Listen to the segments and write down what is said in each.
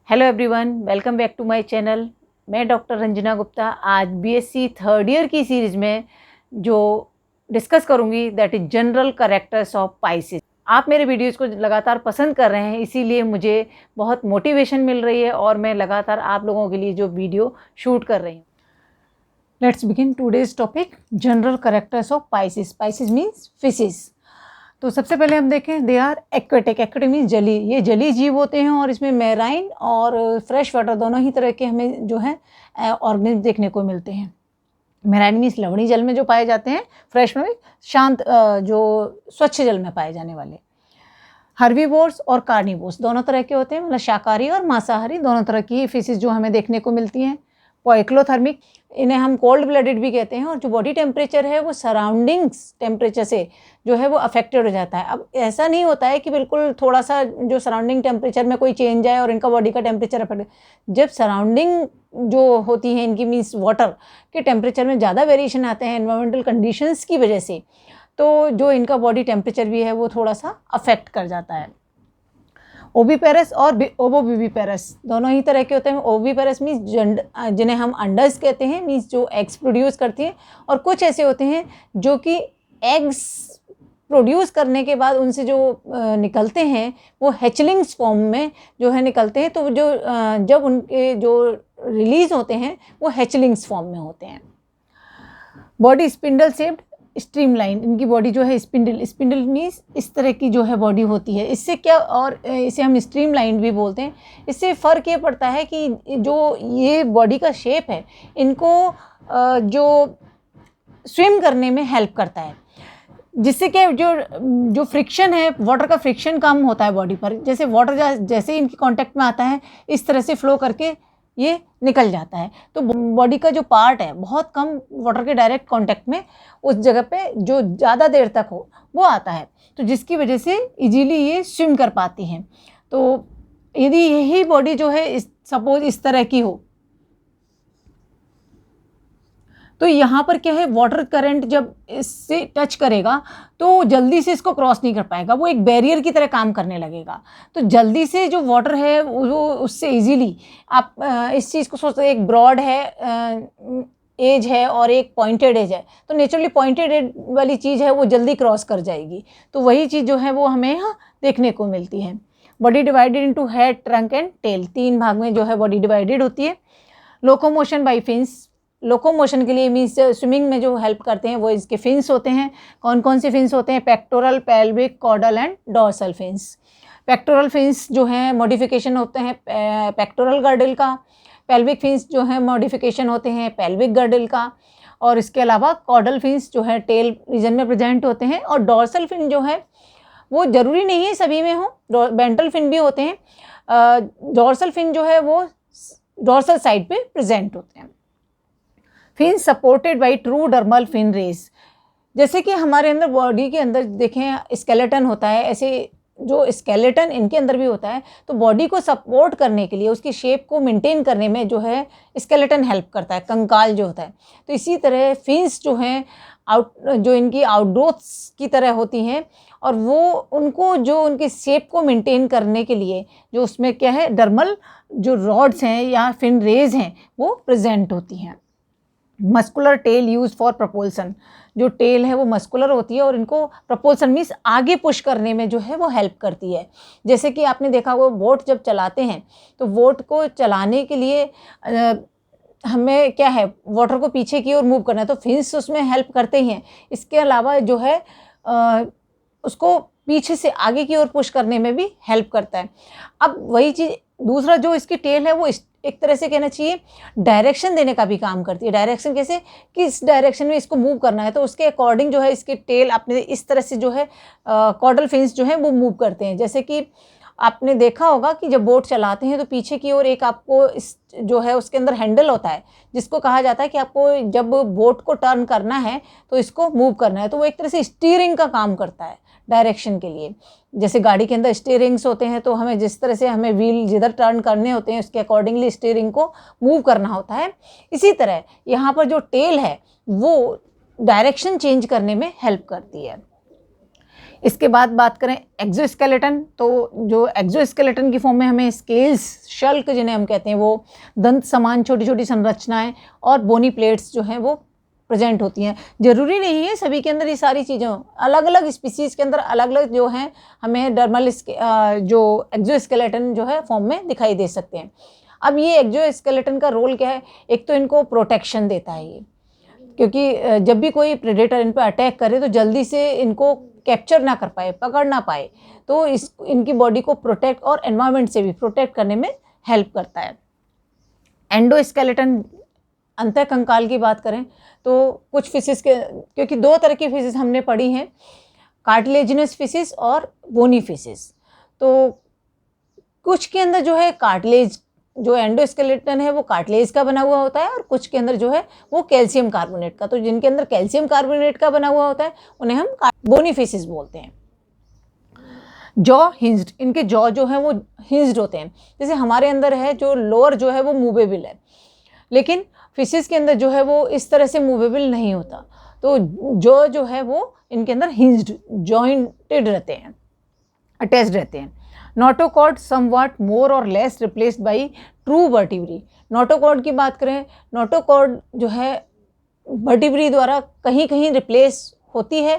Hello everyone, welcome back to my channel. मैं doctor Ranjana Gupta आज BSc third year की series में जो डिस्कस करूंगी that is general characters of pisces. आप मेरे वीडियोज़ को लगातार पसंद कर रहे हैं, इसीलिए मुझे बहुत मोटिवेशन मिल रही है और मैं लगातार आप लोगों के लिए जो वीडियो शूट कर रही हूँ। Let's begin today's topic, general characters of pisces. Pisces means fishes. तो सबसे पहले हम देखें, they are aquatic. Aquatic means जली, ये जली जीव होते हैं और इसमें मैराइन और फ्रेश वाटर दोनों ही तरह के हमें जो है ऑर्गेनिज्म देखने को मिलते हैं। मैराइन मीन्स लवणीय जल में जो पाए जाते हैं, फ्रेश में शांत जो स्वच्छ जल में पाए जाने वाले। हर्बीवोर्स और कार्निवोर्स दोनों तरह के होते हैं, मतलब शाकाहारी और मांसाहारी दोनों तरह की फिशेज जो हमें देखने को मिलती हैं। पोइक्लोथर्मिक, इन्हें हम कोल्ड ब्लडेड भी कहते हैं, और जो बॉडी टेम्परेचर है वो सराउंडिंग्स टेम्परेचर से जो है वो अफेक्टेड हो जाता है। अब ऐसा नहीं होता है कि बिल्कुल थोड़ा सा जो सराउंडिंग टेम्परेचर में कोई चेंज आए और इनका बॉडी का टेम्परेचर अफेक्ट, जब सराउंडिंग जो होती है इनकी मीन्स वाटर के टेम्परेचर में ज़्यादा वेरिएशन आते हैं एनवायरमेंटल कंडीशंस की वजह से, तो जो इनका बॉडी टेम्परेचर भी है वो थोड़ा सा अफेक्ट कर जाता है। ओविपेरस और ओवोविविपेरस दोनों ही तरह के होते हैं। ओविपेरस मीन्स जिन्हें हम अंडर्स कहते हैं, मीन्स जो एग्स प्रोड्यूस करती हैं, और कुछ ऐसे होते हैं जो कि एग्स प्रोड्यूस करने के बाद उनसे जो निकलते हैं वो हैचलिंग्स फॉर्म में जो है निकलते हैं। तो जो जब उनके जो रिलीज होते हैं वो हैचलिंग्स फॉर्म में होते हैं। बॉडी स्पिंडल शेप्ड, स्ट्रीमलाइन, इनकी बॉडी जो है स्पिंडल मीन्स इस तरह की जो है बॉडी होती है। इससे क्या, और इसे हम स्ट्रीमलाइन भी बोलते हैं। इससे फ़र्क ये पड़ता है कि जो ये बॉडी का शेप है इनको जो स्विम करने में हेल्प करता है, जिससे कि जो फ्रिक्शन है, वाटर का फ्रिक्शन कम होता है बॉडी पर। जैसे वाटर जैसे ही इनके कांटेक्ट में आता है इस तरह से फ्लो करके ये निकल जाता है। तो बॉडी का जो पार्ट है बहुत कम वाटर के डायरेक्ट कांटेक्ट में उस जगह पे जो ज़्यादा देर तक हो वो आता है, तो जिसकी वजह से इजीली ये स्विम कर पाती हैं। तो यदि यही बॉडी जो है सपोज इस तरह की हो, तो यहाँ पर क्या है, वाटर करंट जब इससे टच करेगा तो जल्दी से इसको क्रॉस नहीं कर पाएगा, वो एक बैरियर की तरह काम करने लगेगा। तो जल्दी से जो वाटर है वो उससे इजीली, आप इस चीज़ को सोचते हैं, एक ब्रॉड है एज है और एक पॉइंटेड एज है, तो नेचुरली पॉइंटेड एज वाली चीज़ है वो जल्दी क्रॉस कर जाएगी। तो वही चीज़ जो है वो हमें यहाँ देखने को मिलती है। Body divided into head, trunk and tail, 3 भाग में जो है बॉडी डिवाइडेड होती है। लोकोमोशन बाय फिन्स, लोकोमोशन के लिए मीन्स स्विमिंग में जो हेल्प करते हैं वो इसके फिन्स होते हैं। कौन कौन से फिन्स होते हैं? Pectoral, pelvic, caudal and dorsal fins. Pectoral fins जो हैं मॉडिफिकेशन होते हैं पेक्टोरल गर्डल का। पेल्विक फिन्स जो हैं मॉडिफिकेशन होते हैं पेल्विक गर्डल का। और इसके अलावा कॉर्डल फिन्स जो है टेल रीजन में प्रेजेंट होते हैं। और डॉर्सल फिन जो है वो ज़रूरी नहीं है सभी में हो, वेंट्रल फिन भी होते हैं। डॉर्सल फिन जो है वो डॉर्सल साइड पे प्रेजेंट होते हैं। Fin supported by true dermal fin rays, जैसे कि हमारे अंदर बॉडी के अंदर देखें स्केलेटन होता है, ऐसे जो स्केलेटन इनके अंदर भी होता है। तो बॉडी को सपोर्ट करने के लिए, उसकी शेप को मेंटेन करने में जो है स्केलेटन हेल्प करता है, कंकाल जो होता है। तो इसी तरह फिन्स जो हैं जो इनकी आउटग्रोथ्स की तरह होती हैं, और वो उनको जो उनके शेप को मेंटेन करने के लिए जो उसमें क्या है, डर्मल जो रॉड्स हैं या फिन रेज हैं वो प्रेजेंट होती हैं। मस्कुलर टेल यूज फॉर प्रपोल्सन, जो टेल है वो मस्कुलर होती है और इनको प्रपोल्सन मीन्स आगे पुश करने में जो है वो हेल्प करती है। जैसे कि आपने देखा वो बोट जब चलाते हैं तो बोट को चलाने के लिए हमें क्या है, वाटर को पीछे की ओर मूव करना है, तो फिन्स उसमें हेल्प करते ही हैं। इसके अलावा जो है उसको पीछे से आगे की ओर पुश करने में भी हेल्प करता है। अब वही चीज़ दूसरा जो इसकी टेल है वो एक तरह से कहना चाहिए डायरेक्शन देने का भी काम करती है। डायरेक्शन कैसे, कि इस डायरेक्शन में इसको मूव करना है, तो उसके अकॉर्डिंग जो है इसकी टेल आपने इस तरह से जो है कॉर्डल फिन्स जो है वो मूव करते हैं। जैसे कि आपने देखा होगा कि जब बोट चलाते हैं तो पीछे की ओर एक आपको जो है उसके अंदर हैंडल होता है, जिसको कहा जाता है कि आपको जब बोट को टर्न करना है तो इसको मूव करना है। तो वो एक तरह से स्टीयरिंग का काम करता है डायरेक्शन के लिए। जैसे गाड़ी के अंदर स्टीयरिंग्स होते हैं, तो हमें जिस तरह से हमें व्हील जिधर टर्न करने होते हैं उसके अकॉर्डिंगली स्टीयरिंग को मूव करना होता है। इसी तरह यहाँ पर जो टेल है वो डायरेक्शन चेंज करने में हेल्प करती है। इसके बाद बात करें एक्सोस्केलेटन, तो जो एक्सोस्केलेटन की फॉर्म में हमें स्केल्स, शल्क जिन्हें हम कहते हैं, वो दंत समान छोटी छोटी संरचनाएं और बोनी प्लेट्स जो हैं वो प्रेजेंट होती हैं। जरूरी नहीं है सभी के अंदर ये सारी चीज़ें, अलग अलग स्पीसीज़ के अंदर अलग अलग जो हैं हमें डर्मल जो एक्सोस्केलेटन जो है फॉर्म में दिखाई दे सकते हैं। अब ये एक्सोस्केलेटन का रोल क्या है? एक तो इनको प्रोटेक्शन देता है ये, क्योंकि जब भी कोई प्रेडेटर इन पर अटैक करे तो जल्दी से इनको कैप्चर ना कर पाए, पकड़ ना पाए, तो इनकी बॉडी को प्रोटेक्ट और एनवायरनमेंट से भी प्रोटेक्ट करने में हेल्प करता है। एंडोस्केलेटन, अंतः कंकाल की बात करें तो कुछ फिशेस के, क्योंकि दो तरह की फिशेस हमने पढ़ी हैं, कार्टिलेजिनस फिशेस और बोनी फिशेस, तो कुछ के अंदर जो है कार्टिलेज, जो एंडोस्केलेटन है वो कार्टिलेज का बना हुआ होता है, और कुछ के अंदर जो है वो कैल्शियम कार्बोनेट का। तो जिनके अंदर कैल्शियम कार्बोनेट का बना हुआ होता है उन्हें हम बोनी फिशेस बोलते हैं। जॉ हिंज्ड, इनके जॉ जो है वो हिंज्ड होते हैं। जैसे हमारे अंदर है जो लोअर जो है वो मूवेबल है, लेकिन फिशेस के अंदर जो है वो इस तरह से मूवेबल नहीं होता, तो जो है वो इनके अंदर हिंज्ड, जॉइंटेड रहते हैं, अटैच्ड रहते हैं। नोटोकॉर्ड समवॉट मोर और less replaced by true vertebrae. Notochord की बात करें, नोटोकॉर्ड जो है वर्टिब्री द्वारा कहीं कहीं रिप्लेस होती है,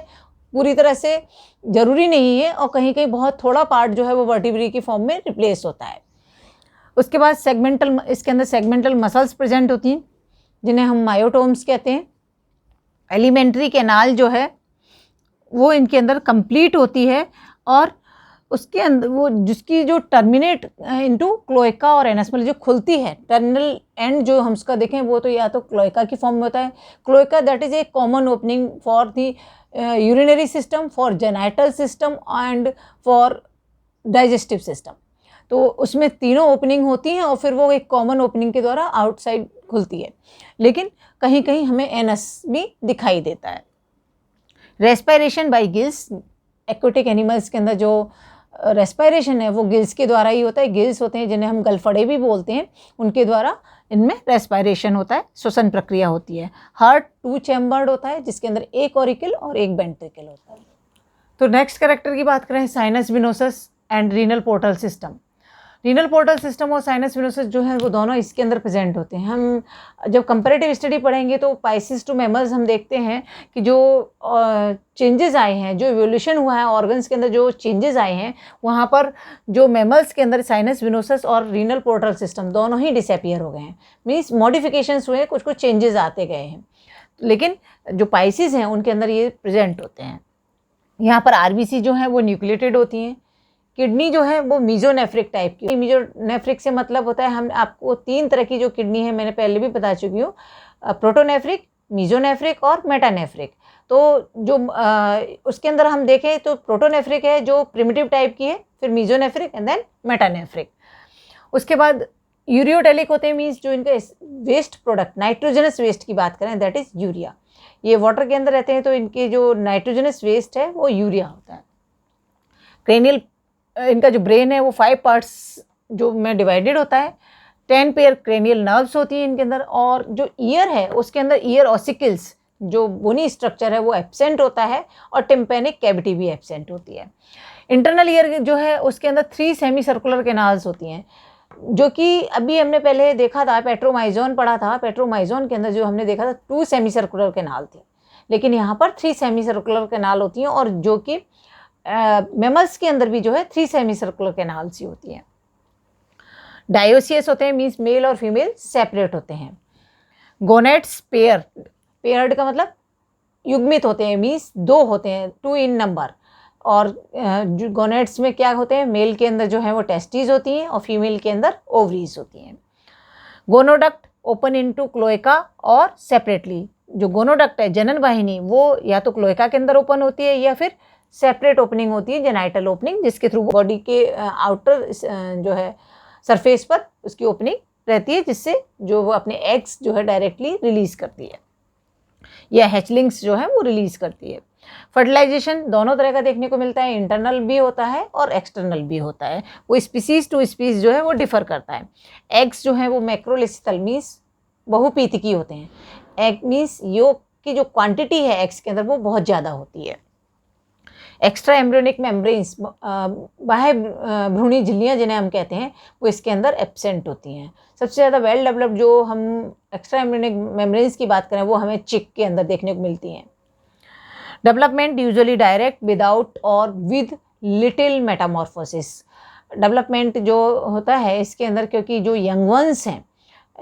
पूरी तरह से जरूरी नहीं है, और कहीं कहीं बहुत थोड़ा पार्ट जो है वो वर्टिब्री की फॉर्म में रिप्लेस होता है। उसके बाद सेगमेंटल, इसके अंदर सेगमेंटल मसल्स प्रेजेंट होती हैं जिन्हें हम मायोटोम्स कहते हैं। एलिमेंट्री कैनाल जो है वो इनके अंदर कंप्लीट होती है, और उसके अंदर वो जिसकी जो टर्मिनेट इनटू क्लोएका और एनस, मतलब जो खुलती है टर्मिनल एंड जो हम उसका देखें वो तो या तो क्लोएका की फॉर्म में होता है। Cloaca that is a common opening for the urinary system, for genital system and for digestive system. तो उसमें तीनों ओपनिंग होती हैं और फिर वो एक कॉमन ओपनिंग के द्वारा आउटसाइड खुलती है, लेकिन कहीं कहीं हमें एनस भी दिखाई देता है। Respiration bye gills, aquatic animals के अंदर जो रेस्पिरेशन है वो गिल्स के द्वारा ही होता है। गिल्स होते हैं जिन्हें हम गलफड़े भी बोलते हैं, उनके द्वारा इनमें रेस्पिरेशन होता है, श्वसन प्रक्रिया होती है। हार्ट 2 चैम्बर्ड होता है जिसके अंदर एक ऑरिकल और एक वेंट्रिकल होता है। तो नेक्स्ट कैरेक्टर की बात करें, sinus venosus and renal portal system. Renal portal system और साइनस विनोसस जो है वो दोनों इसके अंदर प्रेजेंट होते हैं। हम जब कंपैरेटिव स्टडी पढ़ेंगे तो पाइसिस टू मैमल्स हम देखते हैं कि जो चेंजेस आए हैं, जो इवोल्यूशन हुआ है ऑर्गन्स के अंदर, जो चेंजेस आए हैं, वहाँ पर जो मैमल्स के अंदर साइनस विनोसस और रीनल पोर्टल सिस्टम दोनों ही डिसअपियर हो गए हैं, मीन्स मॉडिफिकेशंस हुए हैं, कुछ कुछ चेंजेस आते गए हैं, लेकिन जो पाइसिस हैं उनके अंदर ये प्रेजेंट होते हैं। यहाँ पर आरबीसी जो है वो न्यूक्लिएटेड होती हैं। किडनी जो है वो मीजोनेफ्रिक टाइप की। मीजोनेफ्रिक से मतलब होता है, हम आपको 3 तरह की जो किडनी है मैंने पहले भी बता चुकी हूँ, प्रोटोनेफ्रिक, मीजोनेफ्रिक और मेटानेफ्रिक। तो जो उसके अंदर हम देखें तो प्रोटोनेफ्रिक है जो प्रिमिटिव टाइप की है, फिर मीजोनेफ्रिक एंड देन मेटानेफ्रिक। उसके बाद यूरियोडेलिक होते हैं, मीन्स जो इनका वेस्ट प्रोडक्ट, नाइट्रोजनस वेस्ट की बात करें दैट इज़ यूरिया। ये वाटर के अंदर रहते हैं तो इनके जो नाइट्रोजनस वेस्ट है वो यूरिया होता है। क्रेनियल, इनका जो ब्रेन है वो 5 पार्ट्स जो में डिवाइडेड होता है। 10 पेयर क्रेनियल नर्व्स होती हैं इनके अंदर, और जो ईयर है उसके अंदर ईयर ऑसिकल्स, जो बोनी स्ट्रक्चर है वो एब्सेंट होता है, और टिम्पैनिक कैविटी भी एब्सेंट होती है। इंटरनल ईयर जो है उसके अंदर 3 सेमी सर्कुलर कैनाल्स होती हैं, जो कि अभी हमने पहले देखा था, पेट्रोमाइजोन पढ़ा था, पेट्रोमाइजोन के अंदर जो हमने देखा था 2 सेमी सर्कुलर कैनाल थी, लेकिन यहाँ पर 3 सेमी सर्कुलर कैनाल होती हैं, और जो कि मैमल्स के अंदर भी जो है 3 सेमी सर्कुलर कैनाल्स ही होती हैं। डायोसियस होते हैं, मीन्स मेल और फीमेल सेपरेट होते हैं। गोनेट्स पेयर, पेयर्ड का मतलब युग्मित होते हैं, मीन्स 2 होते हैं, 2 इन नंबर। और जो गोनेट्स में क्या होते हैं, मेल के अंदर जो है वो टेस्टिस होती हैं और फीमेल के अंदर ओवरीज होती हैं। गोनोडक्ट ओपन इनटू क्लोएका और सेपरेटली, जो गोनोडक्ट है जनन वाहिनी, वो या तो क्लोएका के अंदर ओपन होती है या फिर सेपरेट ओपनिंग होती है, जेनाइटल ओपनिंग, जिसके थ्रू बॉडी के आउटर जो है सरफेस पर उसकी ओपनिंग रहती है, जिससे जो वो अपने एग्स जो है डायरेक्टली रिलीज करती है, या हैचलिंग्स जो है वो रिलीज करती है। फर्टिलाइजेशन दोनों तरह का देखने को मिलता है, इंटरनल भी होता है और एक्सटर्नल भी होता है, वो स्पीसीज टू स्पीसीज जो है वो डिफर करता है। एग्स जो है वो मैक्रोलिसिथल मीन्स बहुपीतिकी होते हैं। एग मीन्स योग की जो क्वांटिटी है एग्स के अंदर वो बहुत ज़्यादा होती है। एक्स्ट्रा एम्ब्रियोनिक मेम्ब्रेन्स, बाह्य भ्रूणी झिल्लियाँ जिन्हें हम कहते हैं, वो इसके अंदर एब्सेंट होती हैं। सबसे ज़्यादा वेल डेवलप्ड जो हम एक्स्ट्रा एम्ब्रियोनिक मेम्ब्रेन्स की बात करें वो हमें चिक के अंदर देखने को मिलती हैं। डेवलपमेंट यूजुअली डायरेक्ट, विदाउट और विद लिटिल मेटामॉर्फोसिस। डेवलपमेंट जो होता है इसके अंदर, क्योंकि जो यंग वंस हैं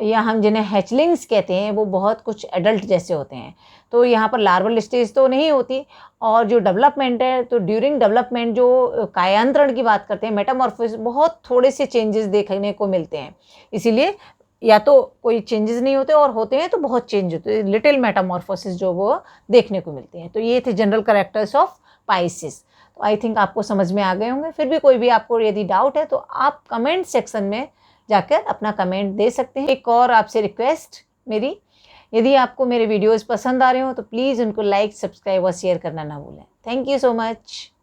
या हम जिन्हें हैचलिंग्स कहते हैं वो बहुत कुछ एडल्ट जैसे होते हैं, तो यहाँ पर लार्वल स्टेज तो नहीं होती। और जो डेवलपमेंट है तो ड्यूरिंग डेवलपमेंट जो कायांतरण की बात करते हैं, मेटामॉर्फोसिस, बहुत थोड़े से चेंजेस देखने को मिलते हैं। इसीलिए या तो कोई चेंजेस नहीं होते और होते हैं तो बहुत चेंज होते हैं, लिटिल मेटामॉर्फोसिस जो वो देखने को मिलते हैं। तो ये थे जनरल कैरेक्टर्स ऑफ पाइसिस। तो आई थिंक आपको समझ में आ गए होंगे। फिर भी कोई भी आपको यदि डाउट है तो आप कमेंट सेक्शन में जाकर अपना कमेंट दे सकते हैं। एक और आपसे रिक्वेस्ट मेरी, यदि आपको मेरे वीडियोस पसंद आ रहे हो तो प्लीज़ उनको लाइक, सब्सक्राइब और शेयर करना ना भूलें। Thank you so much.